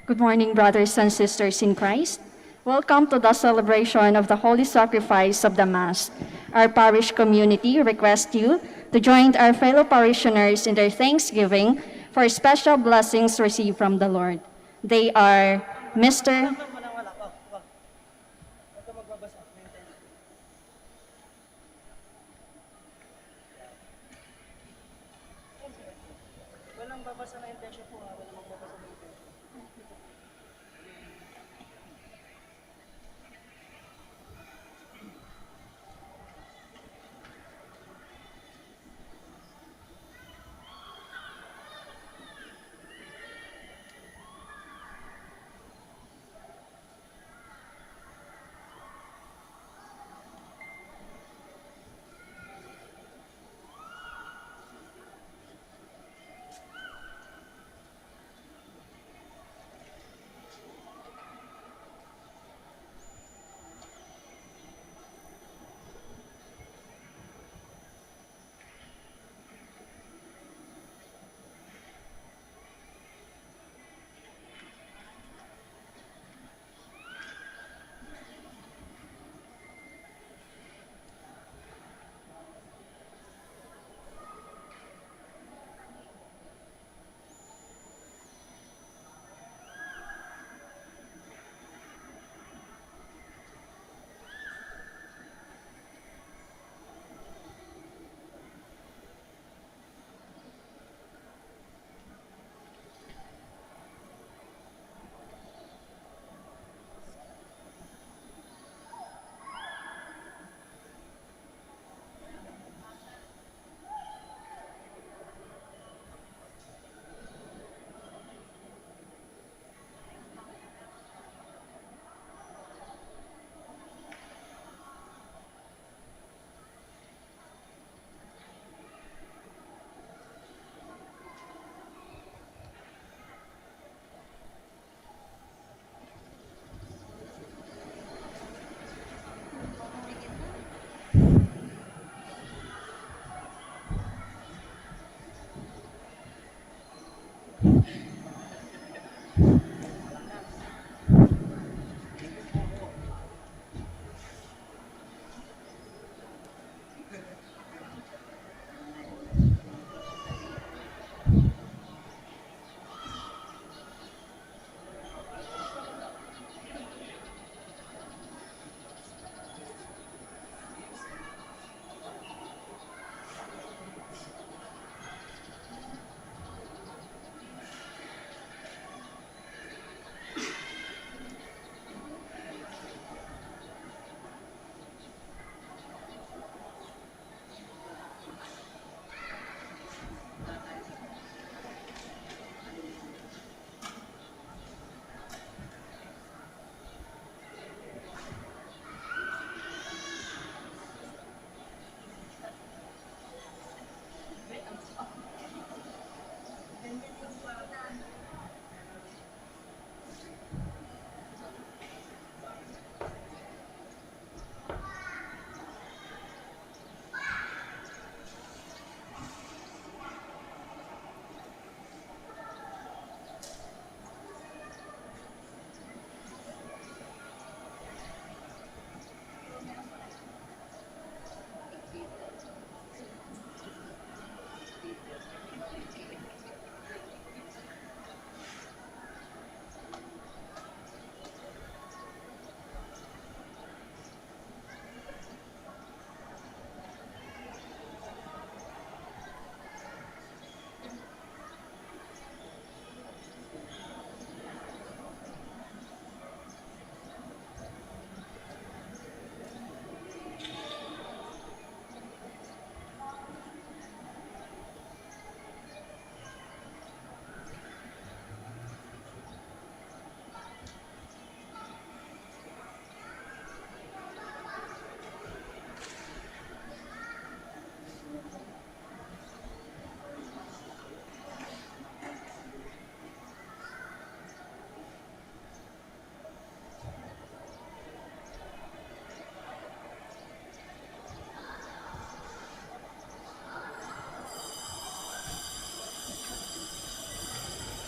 Good morning, brothers and sisters in Christ. Welcome to the celebration of the Holy Sacrifice of the Mass. Our parish community requests you to join our fellow parishioners in their thanksgiving for special blessings received from the Lord. They are Mr.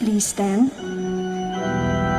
Please stand.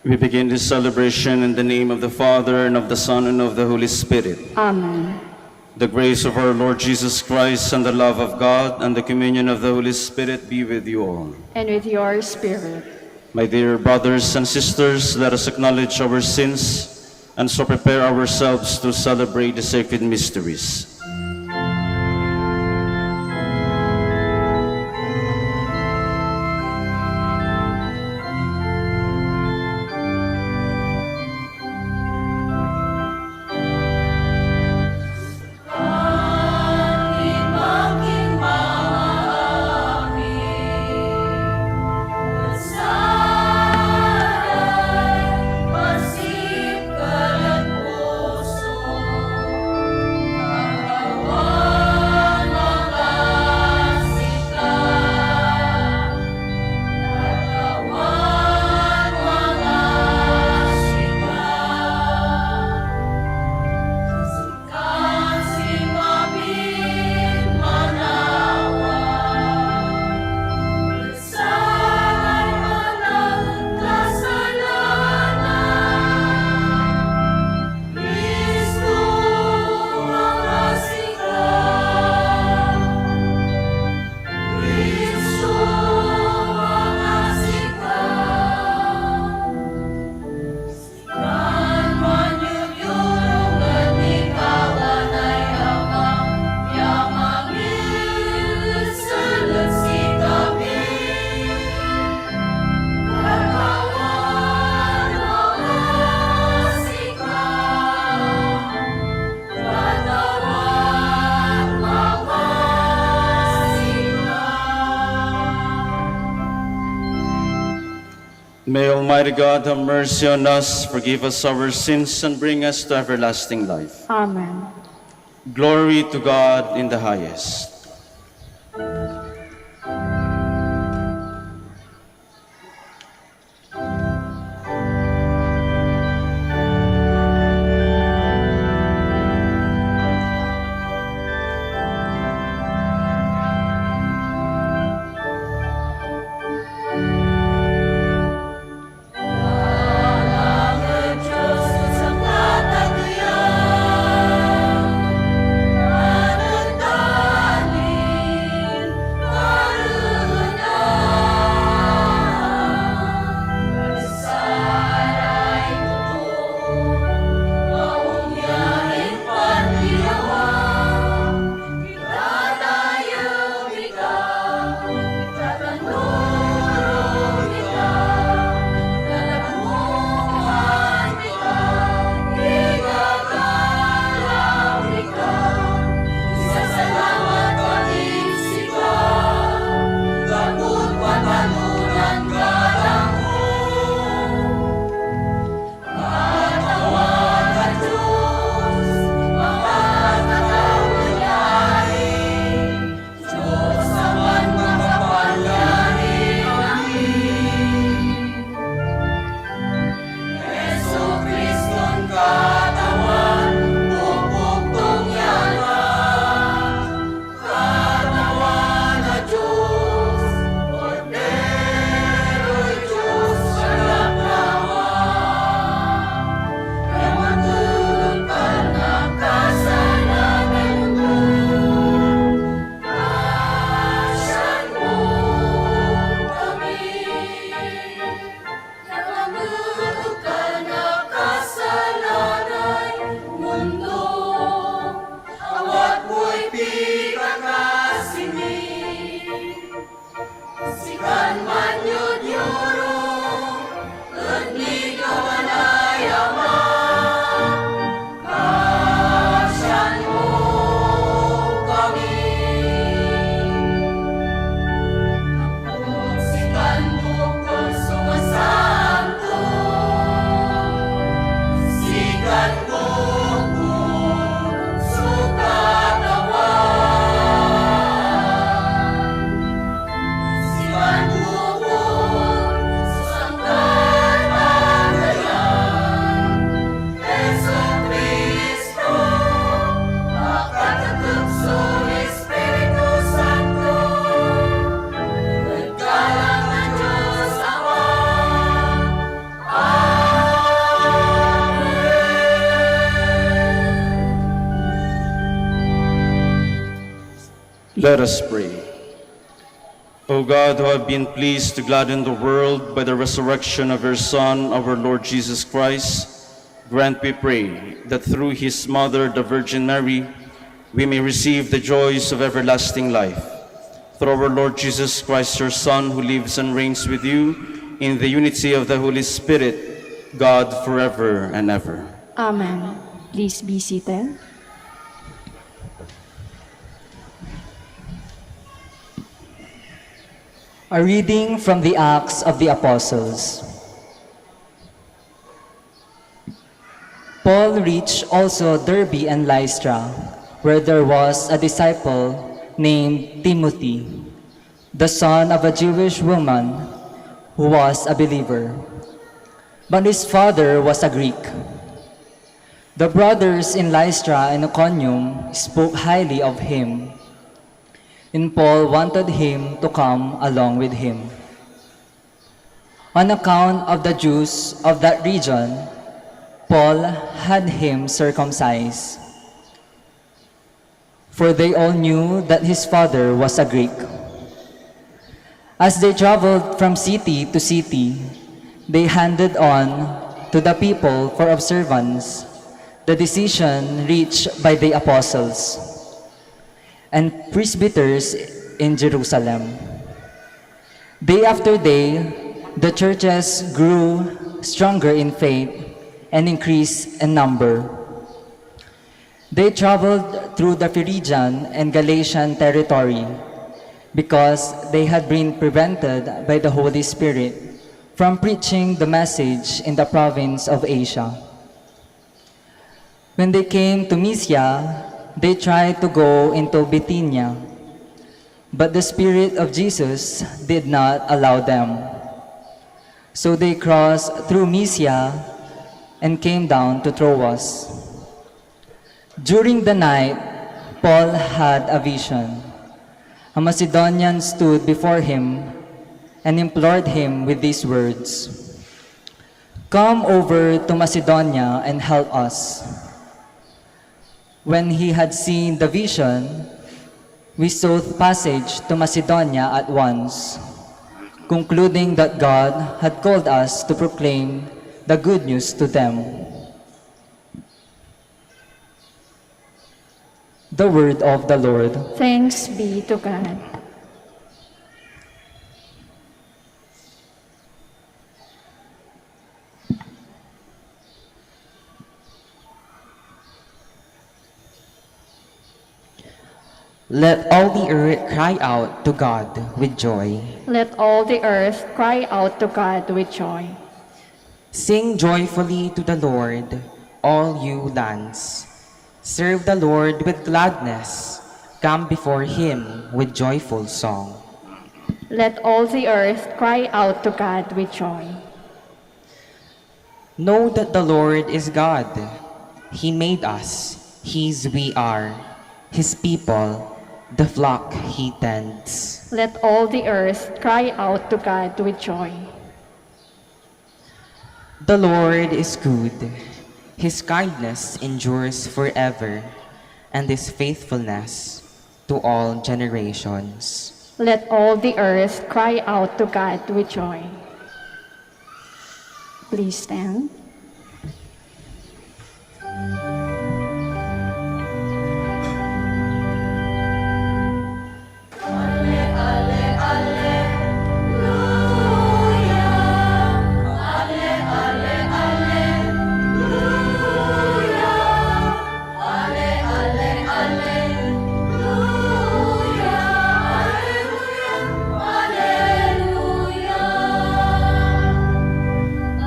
We begin this celebration in the name of the Father, and of the Son, and of the Holy Spirit. Amen. The grace of our Lord Jesus Christ, and the love of God, and the communion of the Holy Spirit be with you all. And with your spirit. My dear brothers and sisters, let us acknowledge our sins and so prepare ourselves to celebrate the sacred mysteries. May Almighty God have mercy on us, forgive us our sins, and bring us to everlasting life. Amen. Glory to God in the highest. Thank Let us pray. O God, who have been pleased to gladden the world by the resurrection of your Son, our Lord Jesus Christ, grant, we pray, that through his mother, the Virgin Mary, we may receive the joys of everlasting life. Through our Lord Jesus Christ, your Son, who lives and reigns with you in the unity of the Holy Spirit, God, forever and ever. Amen. Please be seated. A reading from the Acts of the Apostles. Paul reached also Derbe and Lystra, where there was a disciple named Timothy, the son of a Jewish woman who was a believer. But his father was a Greek. The brothers in Lystra and Iconium spoke highly of him, and Paul wanted him to come along with him. On account of the Jews of that region, Paul had him circumcised, for they all knew that his father was a Greek. As they traveled from city to city, they handed on to the people for observance the decision reached by the apostles and presbyters in Jerusalem. Day after day, the churches grew stronger in faith and increased in number. They traveled through the Phrygian and Galatian territory because they had been prevented by the Holy Spirit from preaching the message in the province of Asia. When they came to Mysia, they tried to go into Bithynia, but the Spirit of Jesus did not allow them. So they crossed through Mysia and came down to Troas. During the night, Paul had a vision. A Macedonian stood before him and implored him with these words, "Come over to Macedonia and help us." When he had seen the vision, we sought passage to Macedonia at once, concluding that God had called us to proclaim the good news to them. The word of the Lord. Thanks be to God. Let all the earth cry out to God with joy. Let all the earth cry out to God with joy. Sing joyfully to the Lord, all you lands. Serve the Lord with gladness. Come before him with joyful song. Let all the earth cry out to God with joy. Know that the Lord is God. He made us, his we are, his people, the flock he tends. Let all the earth cry out to God with joy. The Lord is good. His kindness endures forever, and his faithfulness to all generations. Let all the earth cry out to God with joy. Please stand.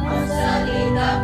Ang salita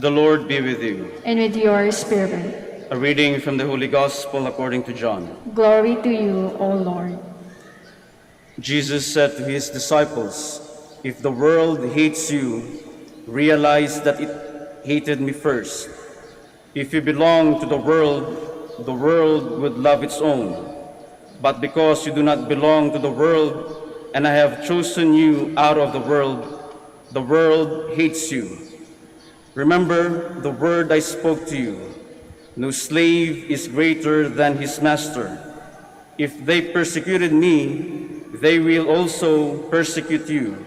The Lord be with you. And with your spirit. A reading from the Holy Gospel according to John. Glory to you, O Lord. Jesus said to his disciples, "If the world hates you, realize that it hated me first. If you belong to the world would love its own. But because you do not belong to the world, and I have chosen you out of the world hates you. Remember the word I spoke to you. No slave is greater than his master. If they persecuted me, they will also persecute you.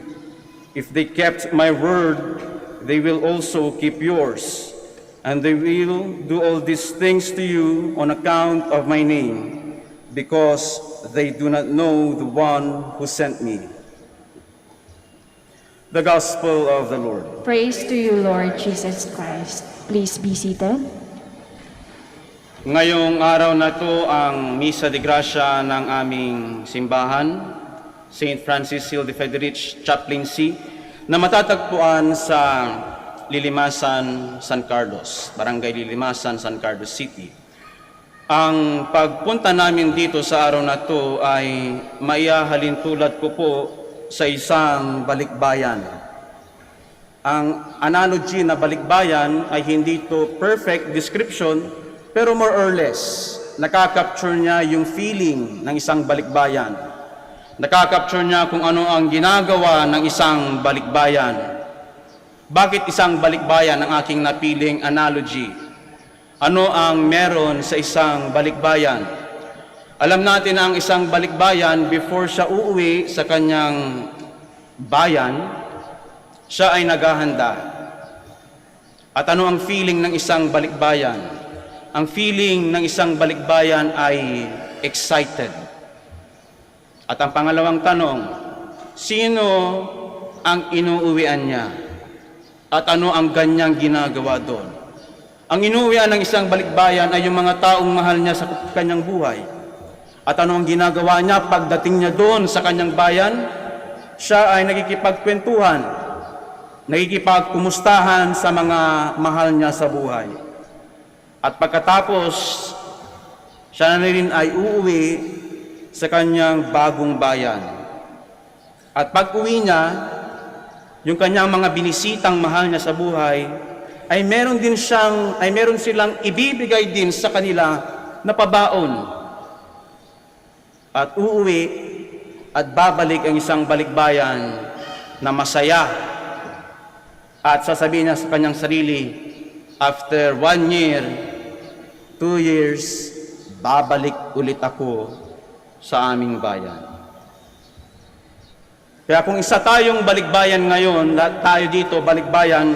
If they kept my word, they will also keep yours. And they will do all these things to you on account of my name, because they do not know the one who sent me." The Gospel of the Lord. Praise to you, Lord Jesus Christ. Please be seated. Ngayong araw na to ang Misa de Gracia ng aming simbahan, St. Francis Hill de Federich Chaplaincy, na matatagpuan sa Lilimasan, San Carlos, Barangay Lilimasan, San Carlos City. Ang pagpunta namin dito sa araw na to ay maihahalin tulad ko po sa isang balikbayan. Ang analogy na balikbayan ay hindi to perfect description, pero more or less, nakakapture niya yung feeling ng isang balikbayan. Nakakapture niya kung ano ang ginagawa ng isang balikbayan. Bakit isang balikbayan ang aking napiling analogy? Ano ang meron sa isang balikbayan? Alam natin na ang isang balikbayan, before siya uuwi sa kanyang bayan, siya ay naghahanda. At ano ang feeling ng isang balikbayan? Ang feeling ng isang balikbayan ay excited. At ang pangalawang tanong, sino ang inuuwian niya? At ano ang ganyang ginagawa doon? Ang inuuwian ng isang balikbayan ay yung mga taong mahal niya sa kanyang buhay. At ano ang ginagawa niya pagdating niya doon sa kanyang bayan? Siya ay nakikipagkwentuhan, nakikipagkumustahan sa mga mahal niya sa buhay. At pagkatapos, siya na rin ay uuwi sa kanyang bagong bayan. At pag-uwi niya, yung kanyang mga binisitang mahal niya sa buhay, ay meron silang ibibigay din sa kanila na pabaon. At uuwi at babalik ang isang balikbayan na masaya. At sasabihin niya sa kanyang sarili, after 1 year, 2 years, babalik ulit ako sa aming bayan. Kaya kung isa tayong balikbayan ngayon, lahat tayo dito balikbayan,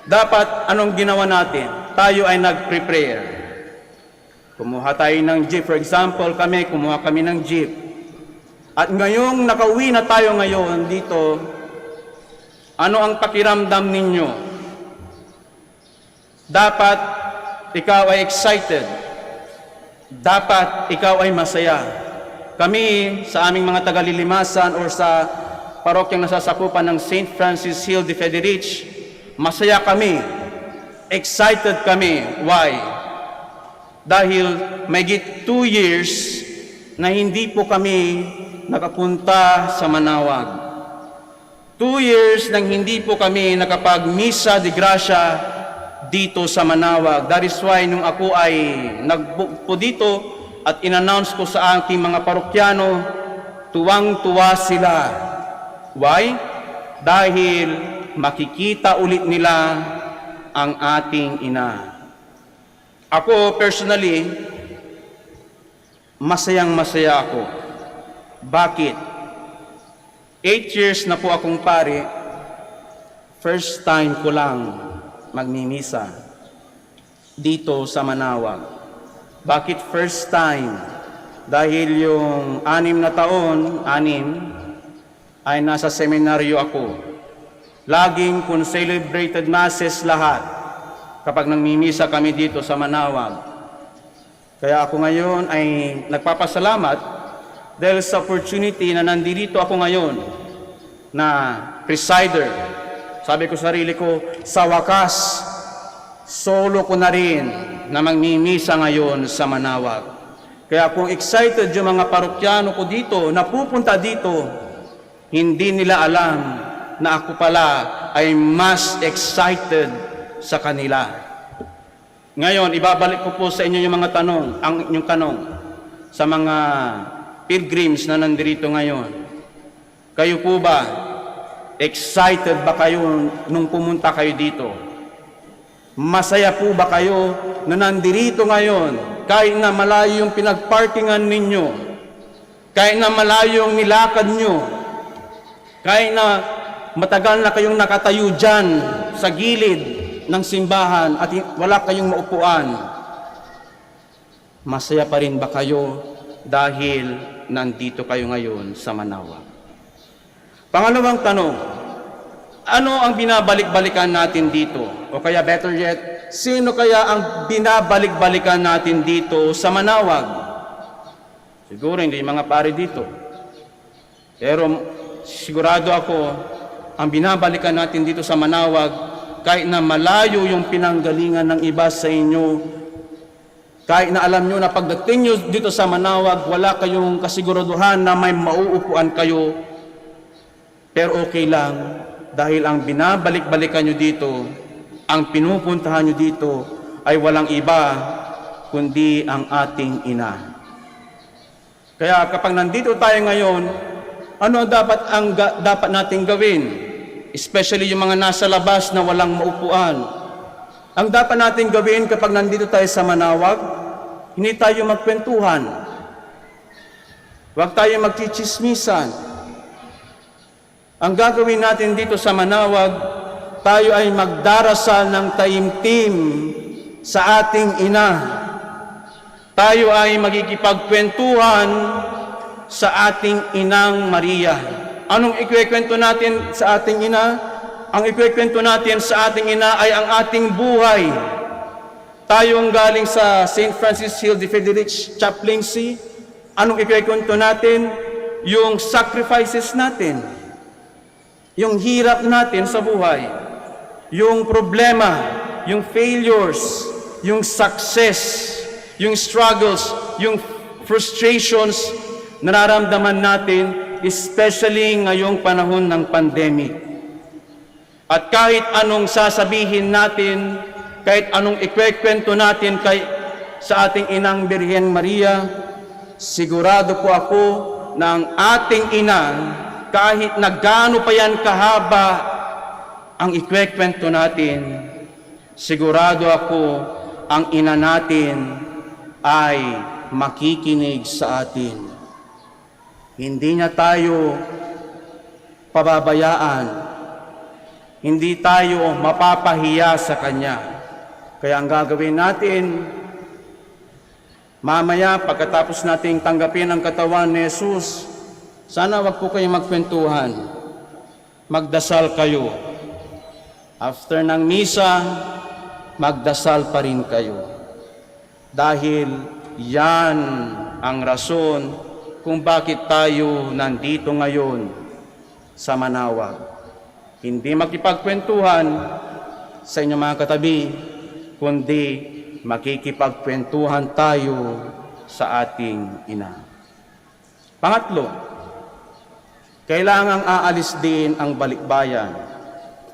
dapat anong ginawa natin? Tayo ay nag-prepare. Kumuha tayo ng jeep. For example, kumuha kami ng jeep. At ngayong nakauwi na tayo ngayon dito, ano ang pakiramdam ninyo? Dapat ikaw ay excited. Dapat ikaw ay masaya. Kami sa aming mga taga-Lilimasan or sa parokyang nasasakupan ng St. Francis Hill de Federich, masaya kami. Excited kami. Why? Dahil mahigit 2 years na hindi po kami nakapunta sa Manaoag. 2 years nang hindi po kami nakapag-Misa de Gracia dito sa Manaoag. That is why nung ako ay nagbook po dito at in-announce ko sa aking mga parokyano, tuwang-tuwa sila. Why? Dahil makikita ulit nila ang ating ina. Ako personally, masayang-masaya ako. Bakit? 8 years na po akong pare, first time ko lang magmimisa dito sa Manaoag. Bakit first time? Dahil yung 6 na taon, ay nasa seminaryo ako. Laging celebrated masses lahat kapag nangmimisa kami dito sa Manaoag. Kaya ako ngayon ay nagpapasalamat dahil sa opportunity na nandito ako ngayon na presider Sabi ko sa sarili ko, sa wakas, solo ko na rin na magmimisa ngayon sa Manaoag. Kaya kung excited yung mga parokyano ko dito, napupunta dito, hindi nila alam na ako pala ay mas excited sa kanila. Ngayon, ibabalik ko po sa inyo yung mga tanong, yung tanong sa mga pilgrims na nandirito ngayon. Kayo po ba, excited ba kayo nung pumunta kayo dito? Masaya po ba kayo na nandirito ngayon kahit na malayo yung pinagparkingan ninyo, kahit na malayo yung nilakad nyo, kahit na matagal na kayong nakatayo dyan sa gilid ng simbahan at wala kayong maupuan, masaya pa rin ba kayo dahil nandito kayo ngayon sa Manaoag? Pangalawang tanong, ano ang binabalik-balikan natin dito? O kaya better yet, sino kaya ang binabalik-balikan natin dito sa Manaoag? Siguro hindi mga pare dito. Pero sigurado ako, ang binabalikan natin dito sa Manaoag, kahit na malayo yung pinanggalingan ng iba sa inyo, kahit na alam nyo na pagdating nyo dito sa Manaoag, wala kayong kasiguraduhan na may mauupuan kayo, pero okay lang, dahil ang binabalik-balikan nyo dito, ang pinupuntahan nyo dito, ay walang iba, kundi ang ating ina. Kaya kapag nandito tayo ngayon, ano dapat nating gawin? Especially yung mga nasa labas na walang maupuan. Ang dapat nating gawin kapag nandito tayo sa Manaoag, hindi tayo magkwentuhan. Huwag tayo magchichismisan. Ang gagawin natin dito sa Manaoag, tayo ay magdarasal ng taimtim sa ating ina. Tayo ay magkikipagkwentuhan sa ating inang Maria. Anong ikwekwento natin sa ating ina? Ang ikwekwento natin sa ating ina ay ang ating buhay. Tayong galing sa St. Francis Hill de Frederic Chaplaincy, anong ikwekwento natin? Yung sacrifices natin. Yung hirap natin sa buhay, yung problema, yung failures, yung success, yung struggles, yung frustrations na nararamdaman natin, especially ngayong panahon ng pandemic. At kahit anong sasabihin natin, kahit anong ikwekwento natin sa ating inang Birhen Maria, sigurado po ako na ang ating ina, kahit na gaano pa yan kahaba ang ikwekwento natin, sigurado ako ang ina natin ay makikinig sa atin. Hindi niya tayo pababayaan. Hindi tayo mapapahiya sa Kanya. Kaya ang gagawin natin, mamaya pagkatapos nating tanggapin ang katawan ni Jesus, sana wag po kayong magkwentuhan. Magdasal kayo. After ng misa, magdasal pa rin kayo. Dahil yan ang rason kung bakit tayo nandito ngayon sa Manaoag. Hindi makipagkwentuhan sa inyong mga katabi, kundi makikipagkwentuhan tayo sa ating ina. Pangatlo, kailangang aalis din ang balikbayan.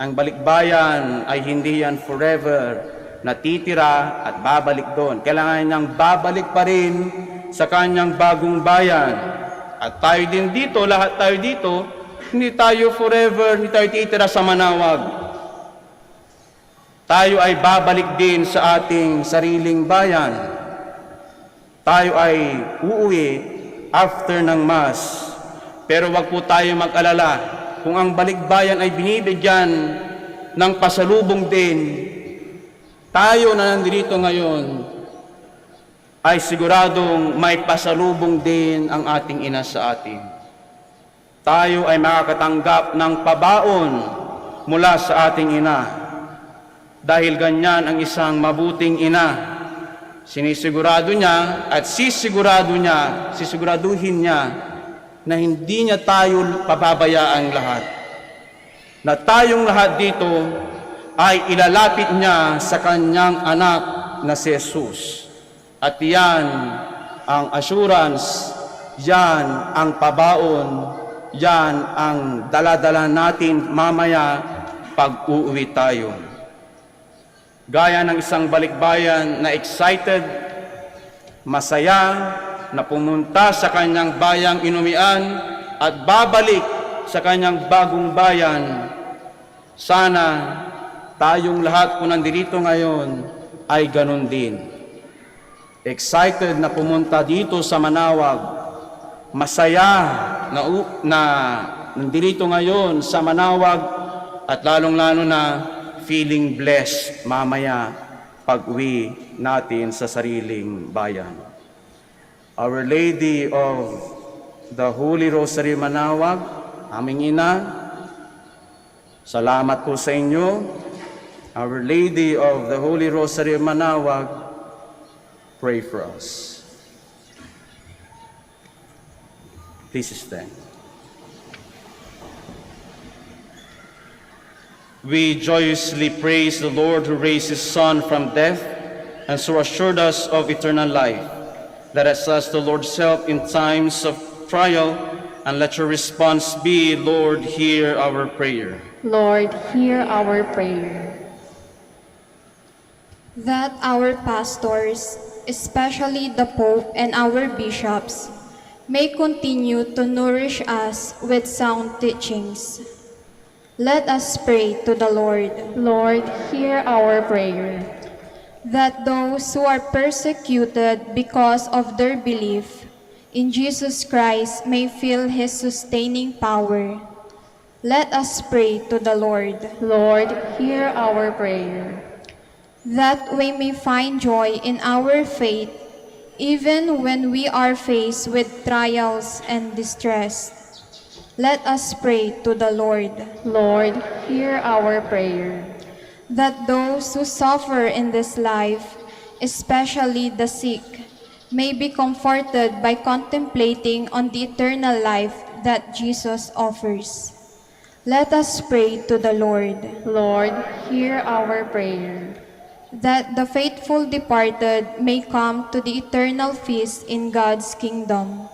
Ang balikbayan ay hindi yan forever natitira at babalik doon. Kailangan niyang babalik pa rin sa kanyang bagong bayan. At tayo din dito, lahat tayo dito, hindi tayo forever, hindi tayo titira sa Manaoag. Tayo ay babalik din sa ating sariling bayan. Tayo ay uuwi after ng Mass. Pero wag po tayo mag-alala kung ang balikbayan ay binibigyan ng pasalubong din. Tayo na nandito ngayon ay siguradong may pasalubong din ang ating ina sa atin. Tayo ay makakatanggap ng pabaon mula sa ating ina. Dahil ganyan ang isang mabuting ina. Sinisigurado niya at sisiguraduhin niya na hindi niya tayo pababayaan lahat. na tayong lahat dito ay ilalapit niya sa kanyang anak na si Jesus. At yan ang assurance, yan ang pabaon, yan ang daladala natin mamaya pag uuwi tayo. Gaya ng isang balikbayan na excited, masaya, na pumunta sa kanyang bayang inumian at babalik sa kanyang bagong bayan. Sana tayong lahat kung nandito ngayon ay ganun din. Excited na pumunta dito sa Manaoag, masaya na nandito ngayon sa Manaoag at lalong-lalo na feeling blessed mamaya pag-uwi natin sa sariling bayan. Our Lady of the Holy Rosary Manaoag, aming ina, salamat po sa inyo. Our Lady of the Holy Rosary Manaoag, pray for us. Please stand. We joyously praise the Lord who raised his Son from death and so assured us of eternal life. Let us ask the Lord's help in times of trial, and let your response be, Lord, hear our prayer. Lord, hear our prayer. That our pastors, especially the Pope and our bishops, may continue to nourish us with sound teachings. Let us pray to the Lord. Lord, hear our prayer. That those who are persecuted because of their belief in Jesus Christ may feel His sustaining power. Let us pray to the Lord. Lord, hear our prayer. That we may find joy in our faith even when we are faced with trials and distress. Let us pray to the Lord. Lord, hear our prayer. That those who suffer in this life, especially the sick, may be comforted by contemplating on the eternal life that Jesus offers. Let us pray to the Lord. Lord, hear our prayer. That the faithful departed may come to the eternal feast in God's kingdom.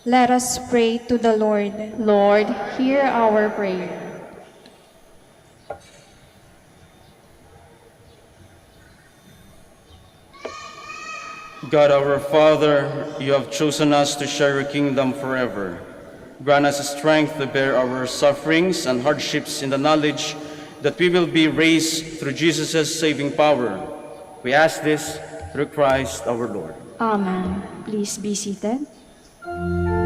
Let us pray to the Lord. Lord, hear our prayer. God our Father, you have chosen us to share your kingdom forever. Grant us strength to bear our sufferings and hardships in the knowledge that we will be raised through Jesus' saving power. We ask this through Christ our Lord. Amen. Please be seated. Ia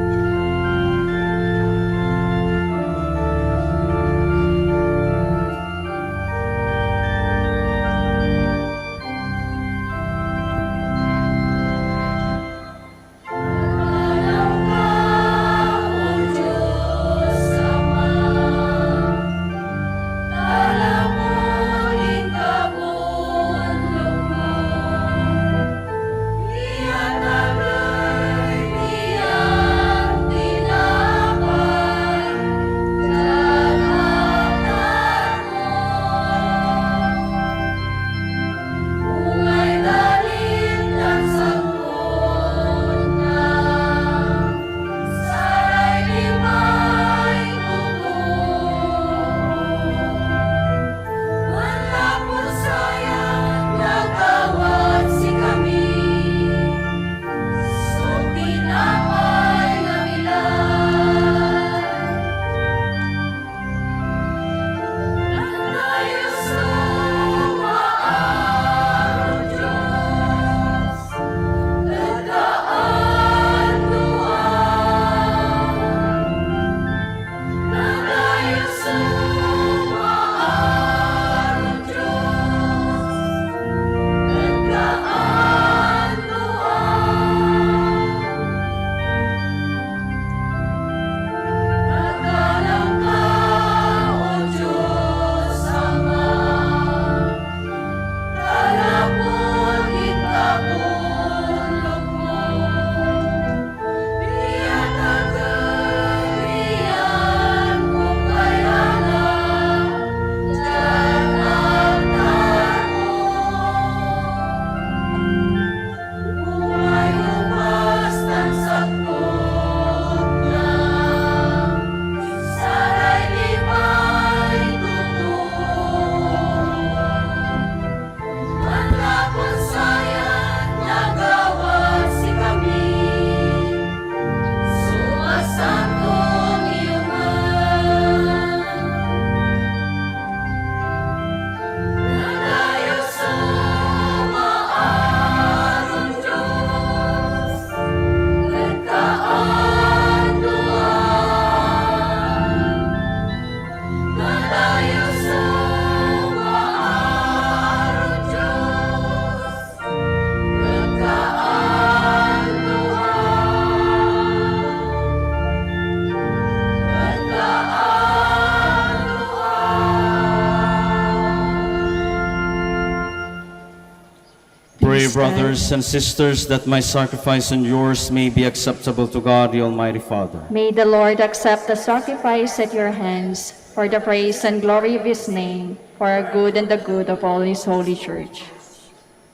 pray, instead. brothers and sisters, that my sacrifice and yours may be acceptable to God, the Almighty Father. May the Lord accept the sacrifice at your hands for the praise and glory of his name, for our good and the good of all his holy church.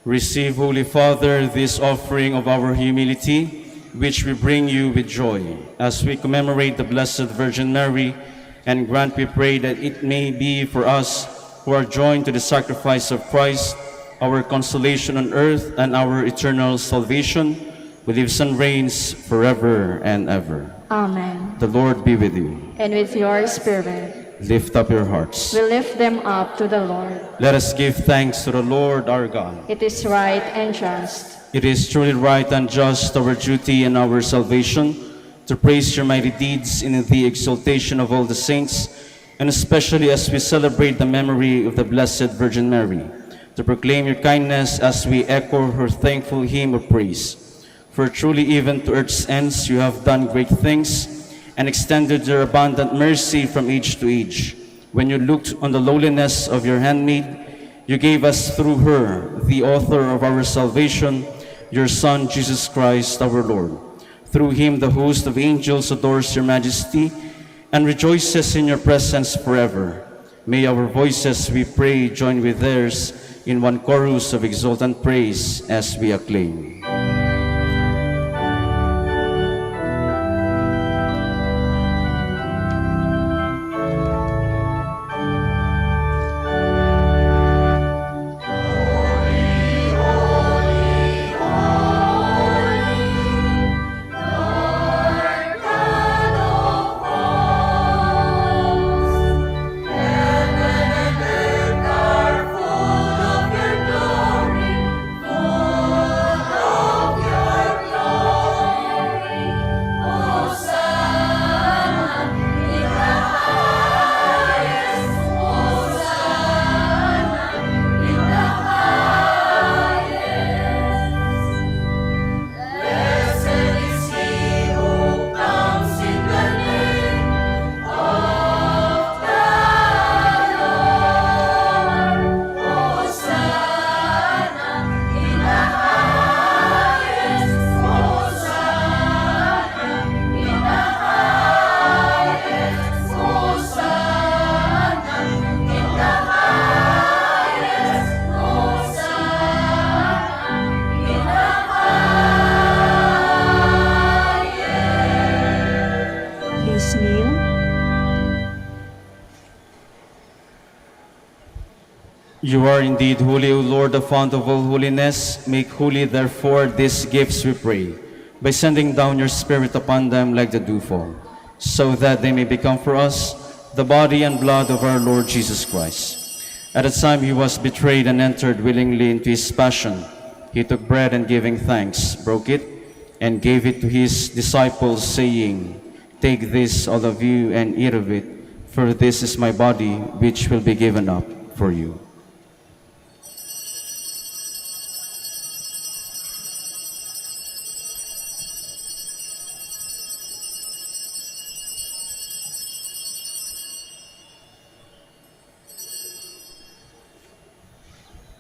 Receive, Holy Father, this offering of our humility, which we bring you with joy, as we commemorate the Blessed Virgin Mary, and grant, we pray, that it may be for us who are joined to the sacrifice of Christ, our consolation on earth and our eternal salvation, who lives and reigns forever and ever. Amen. The Lord be with you. And with your spirit, Lift up your hearts. we lift them up to the Lord. Let us give thanks to the Lord our God. It is right and just. It is truly right and just, our duty and our salvation, to praise your mighty deeds in the exaltation of all the saints, and especially as we celebrate the memory of the Blessed Virgin Mary, to proclaim your kindness as we echo her thankful hymn of praise. For truly even to earth's ends you have done great things, and extended your abundant mercy from age to age. When you looked on the lowliness of your handmaid, you gave us through her, the author of our salvation, your Son, Jesus Christ, our Lord. Through him the host of angels adores your majesty and rejoices in your presence forever. May our voices, we pray, join with theirs in one chorus of exultant praise as we acclaim. Please kneel. You are indeed holy, O Lord, the fount of all holiness. Make holy, therefore, these gifts, we pray, by sending down your Spirit upon them like the dewfall, so that they may become for us the body and blood of our Lord Jesus Christ. At the time he was betrayed and entered willingly into his passion, he took bread and giving thanks, broke it, and gave it to his disciples, saying, "Take this, all of you, and eat of it, for this is my body, which will be given up for you."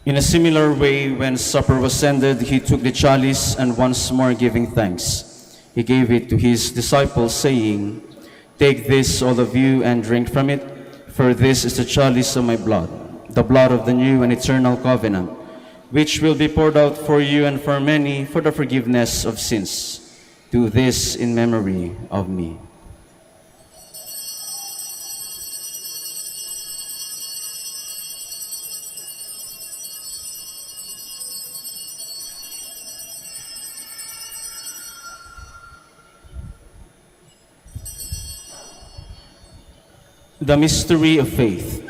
In a similar way, when supper was ended, he took the chalice, and once more giving thanks, he gave it to his disciples, saying, "Take this, all of you, and drink from it, for this is the chalice of my blood, the blood of the new and eternal covenant, which will be poured out for you and for many for the forgiveness of sins. Do this in memory of me." The mystery of faith.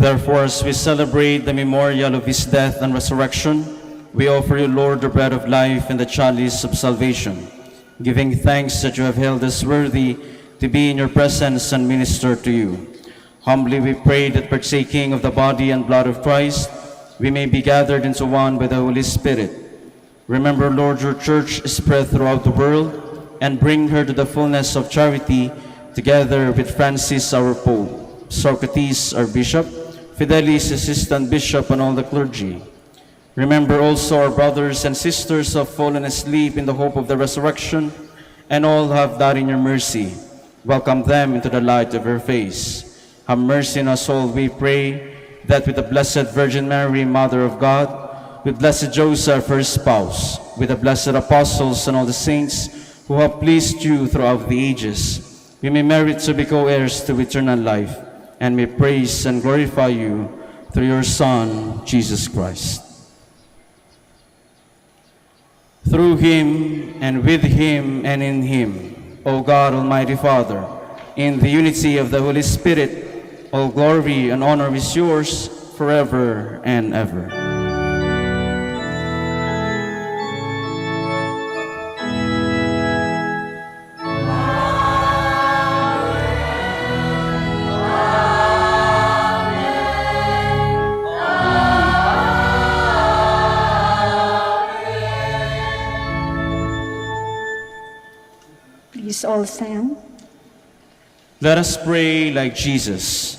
Therefore, as we celebrate the memorial of his death and resurrection, we offer you, Lord, the bread of life and the chalice of salvation, giving thanks that you have held us worthy to be in your presence and minister to you. Humbly we pray that partaking of the body and blood of Christ, we may be gathered into one by the Holy Spirit. Remember, Lord, your church spread throughout the world, and bring her to the fullness of charity, together with Francis, our Pope, Socrates, our Bishop, Fidelis, Assistant Bishop, and all the clergy. Remember also our brothers and sisters who have fallen asleep in the hope of the resurrection, and all who have died in your mercy. Welcome them into the light of your face. Have mercy on us all, we pray, that with the Blessed Virgin Mary, Mother of God, with Blessed Joseph, her spouse, with the blessed apostles and all the saints who have pleased you throughout the ages, we may merit to be co-heirs to eternal life, and may praise and glorify you through your Son, Jesus Christ. Through him, and with him, and in him, O God, Almighty Father, in the unity of the Holy Spirit, all glory and honor is yours forever and ever. Please all stand. Let us pray like Jesus.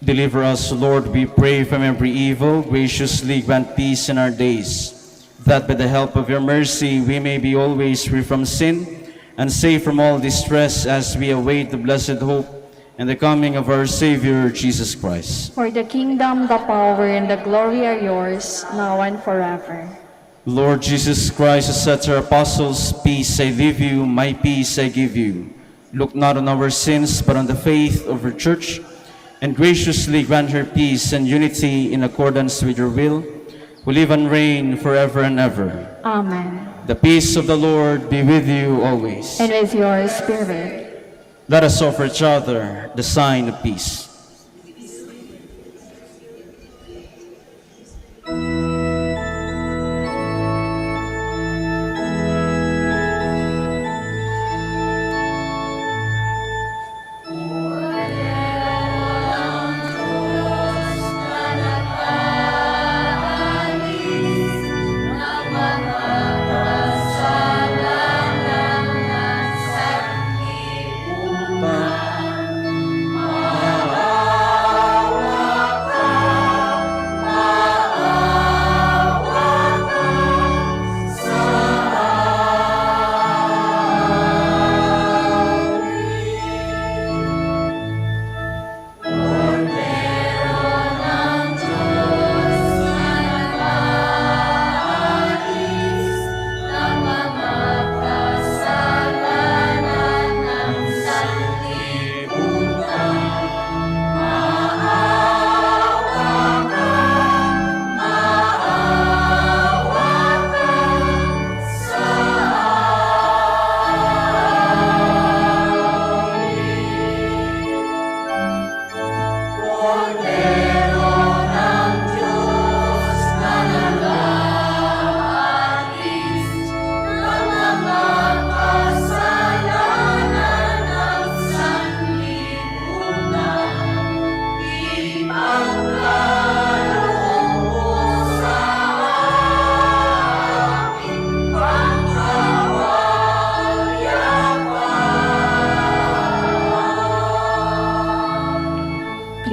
Deliver us, Lord, we pray, from every evil. Graciously grant peace in our days, that by the help of your mercy we may be always free from sin and safe from all distress, as we await the blessed hope and the coming of our Savior, Jesus Christ. For the kingdom, the power, and the glory are yours, now and forever. Lord Jesus Christ, who said to our apostles, "Peace I leave you, my peace I give you," look not on our sins, but on the faith of your church, and graciously grant her peace and unity in accordance with your will, who live and reign forever and ever. Amen. The peace of the Lord be with you always. And with your spirit. Let us offer each other the sign of peace.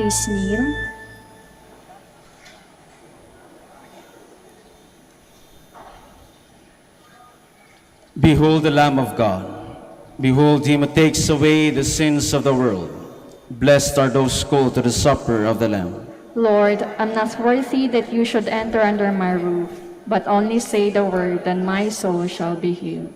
Please kneel. Behold the Lamb of God. Behold him who takes away the sins of the world. Blessed are those called to the supper of the Lamb. Lord, I'm not worthy that you should enter under my roof, but only say the word, and my soul shall be healed.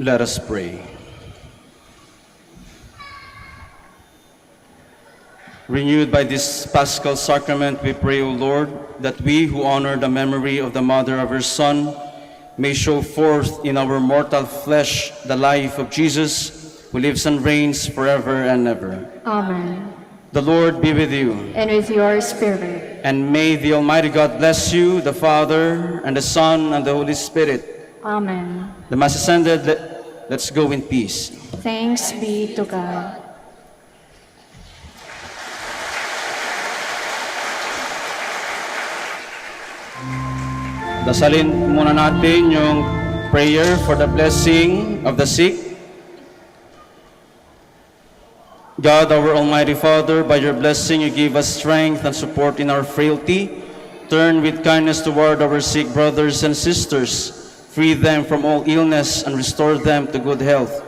Let us pray. Renewed by this Paschal sacrament, we pray, O Lord, that we who honor the memory of the mother of her Son may show forth in our mortal flesh the life of Jesus, who lives and reigns forever and ever. Amen. The Lord be with you. And with your spirit. And may the Almighty God bless you, the Father, and the Son, and the Holy Spirit. Amen. The Mass is ended. Let's go in peace. Thanks be to God. Dasalin muna natin yung prayer for the blessing of the sick. God, our Almighty Father, by your blessing you give us strength and support in our frailty. Turn with kindness toward our sick brothers and sisters. Free them from all illness and restore them to good health.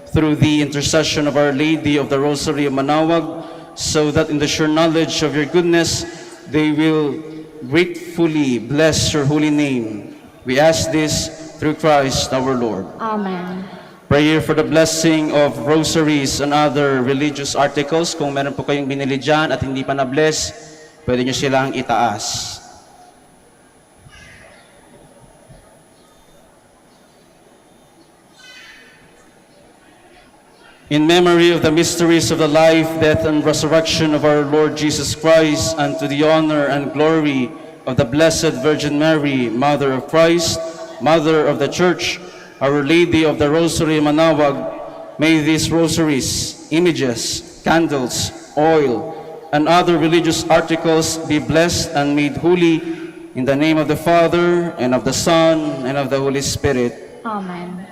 Through the intercession of Our Lady of the Rosary of Manaoag, so that in the sure knowledge of your goodness they will gratefully bless your holy name. We ask this through Christ our Lord. Amen. Prayer for the blessing of rosaries and other religious articles. Kung meron po kayong binili dyan at hindi pa na-bless, pwede nyo silang itaas. In memory of the mysteries of the life, death, and resurrection of our Lord Jesus Christ, and to the honor and glory of the Blessed Virgin Mary, Mother of Christ, Mother of the Church, Our Lady of the Rosary Manaoag, may these rosaries, images, candles, oil, and other religious articles be blessed and made holy in the name of the Father, and of the Son, and of the Holy Spirit. Amen.